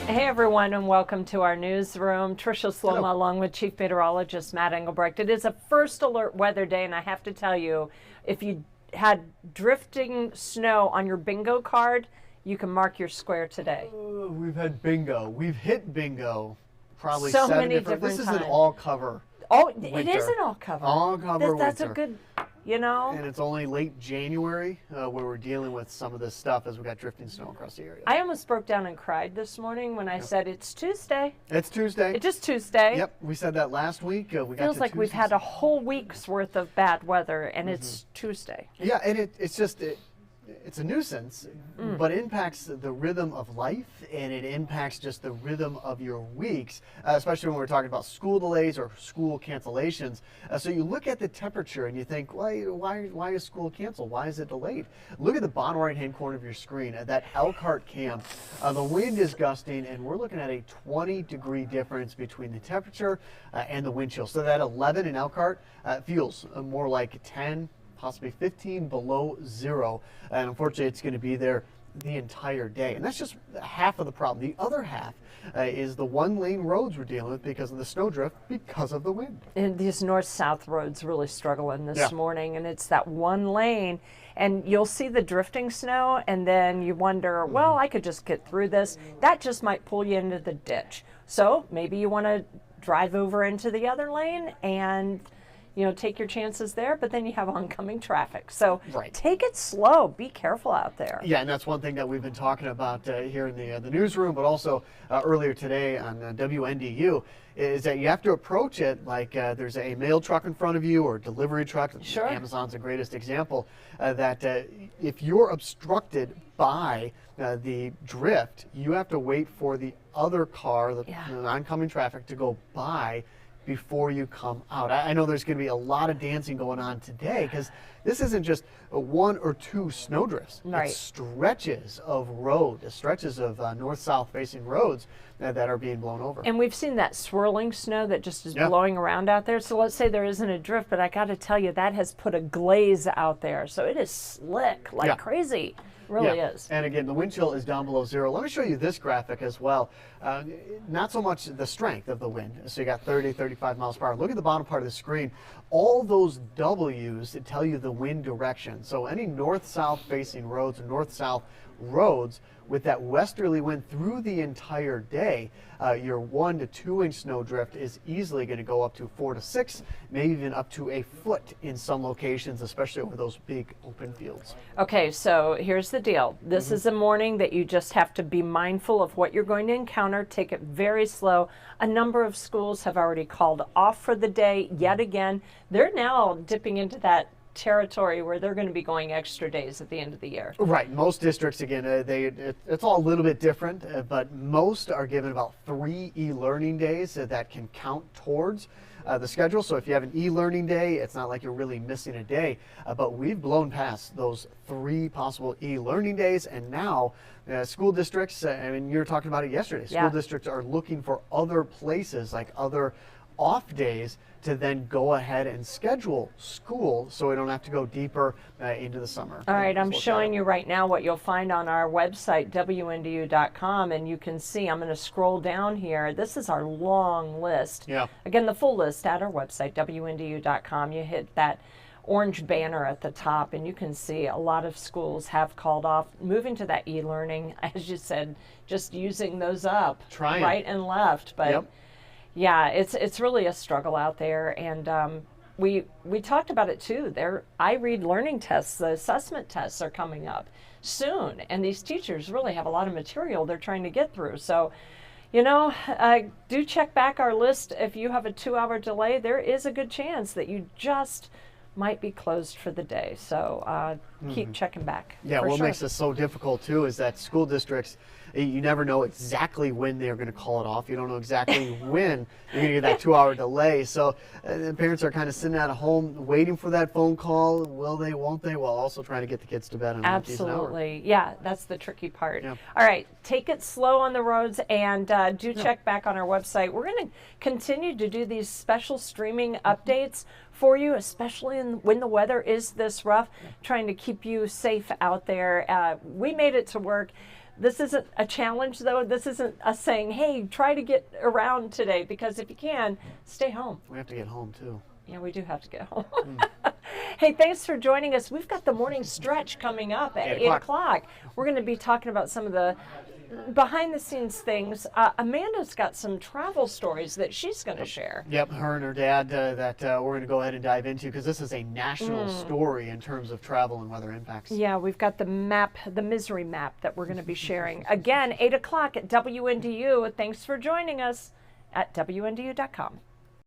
Hey everyone, and welcome to our newsroom. Tricia Sloma, Hello. along with Chief Meteorologist Matt Engelbrecht. It is a first alert weather day, and I have to tell you, if you had drifting snow on your bingo card, you can mark your square today. We've had bingo. We've hit bingo probably So 7 many different. This is different an times. all cover. Oh, it Winter. is an all cover. All cover That's a winter. good, you know. And it's only late January where we're dealing with some of this stuff as we got drifting snow across the area. I almost broke down and cried this morning when I said it's Tuesday. It's Tuesday. It's just Tuesday. Yep, we said that last week. We got Feels to like we've Tuesday. had a whole week's worth of bad weather, and it's Tuesday. Yeah, and it's just it's a nuisance, but it impacts the rhythm of life, and it impacts just the rhythm of your weeks, especially when we're talking about school delays or school cancellations. So you look at the temperature and you think, why is school canceled? Why is it delayed? Look at the bottom right-hand corner of your screen at that Elkhart camp. The wind is gusting, and we're looking at a 20-degree difference between the temperature and the wind chill. So that 11 in Elkhart feels more like 10, possibly 15 below zero, and unfortunately it's going to be there the entire day. And that's just half of the problem. The other half is the one-lane roads we're dealing with because of the snowdrift, because of the wind. And these north-south roads really struggling this morning, and it's that one lane, and you'll see the drifting snow, and then you wonder, well, I could just get through this. That just might pull you into the ditch. So maybe you want to drive over into the other lane and take your chances there, but then you have oncoming traffic. So take it slow. Be careful out there. Yeah, and that's one thing that we've been talking about here in the newsroom, but also earlier today on WNDU, is that you have to approach it like there's a mail truck in front of you or a delivery truck. Sure. Amazon's the greatest example, that if you're obstructed by the drift, you have to wait for the other car, the oncoming traffic, to go by before you come out. I know there's going to be a lot of dancing going on today because this isn't just one or two snowdrifts. Right. It's stretches of road, stretches of north-south facing roads that are being blown over. And we've seen that swirling snow that just is blowing around out there. So let's say there isn't a drift, but I got to tell you, that has put a glaze out there. So it is slick like crazy. Really is. And again, the wind chill is down below zero. Let me show you this graphic as well. Not so much the strength of the wind. So you got 30, 35 miles per hour. Look at the bottom part of the screen. All those W's that tell you the wind direction. So any north-south facing roads or north-south roads with that westerly wind through the entire day, your 1 to 2 inch snow drift is easily going to go up to 4 to 6, maybe even up to a foot in some locations, especially over those big open fields. Okay, so here's the deal. This is a morning that you just have to be mindful of what you're going to encounter. Take it very slow. A number of schools have already called off for the day yet again. They're now dipping into that territory where they're going to be going extra days at the end of the year. Right. Most districts, again, it's all a little bit different, but most are given about 3 e-learning days that can count towards the schedule. So if you have an e-learning day, it's not like you're really missing a day, but we've blown past those 3 possible e-learning days, and now school districts, I mean, you were talking about it yesterday, school districts are looking for other places, like other off days, to then go ahead and schedule school so we don't have to go deeper into the summer. All right, I'm showing you right now what you'll find on our website, WNDU.com, and you can see, I'm going to scroll down here. This is our long list. Yeah. Again, the full list at our website, WNDU.com. You hit that orange banner at the top, and you can see a lot of schools have called off, moving to that e-learning, as you said, just using those up right and left. But yeah, it's really a struggle out there, and we talked about it too. I read learning tests, the assessment tests are coming up soon, and these teachers really have a lot of material they're trying to get through. So, do check back our list. If you have a 2-hour delay, there is a good chance that you just might be closed for the day. So keep checking back. Yeah, what makes this so difficult too is that school districts, you never know exactly when they're going to call it off. You don't know exactly when you're going to get that 2-hour delay. So the parents are kind of sitting at home waiting for that phone call. Will they, won't they? While also trying to get the kids to bed in a decent hour. Absolutely. Yeah, that's the tricky part. Yeah. All right, take it slow on the roads, and do check back on our website. We're going to continue to do these special streaming updates for you, especially when the weather is this rough, trying to keep you safe out there. We made it to work. This isn't a challenge, though. This isn't us saying, hey, try to get around today, because if you can, stay home. We have to get home, too. Yeah, we do have to get home. Hey, thanks for joining us. We've got the morning stretch coming up at 8 o'clock. We're going to be talking about some of the behind-the-scenes things. Amanda's got some travel stories that she's going to share. Yep, her and her dad that we're going to go ahead and dive into, because this is a national story in terms of travel and weather impacts. Yeah, we've got the map, the misery map that we're going to be sharing. Again, 8 o'clock at WNDU. Thanks for joining us at WNDU.com.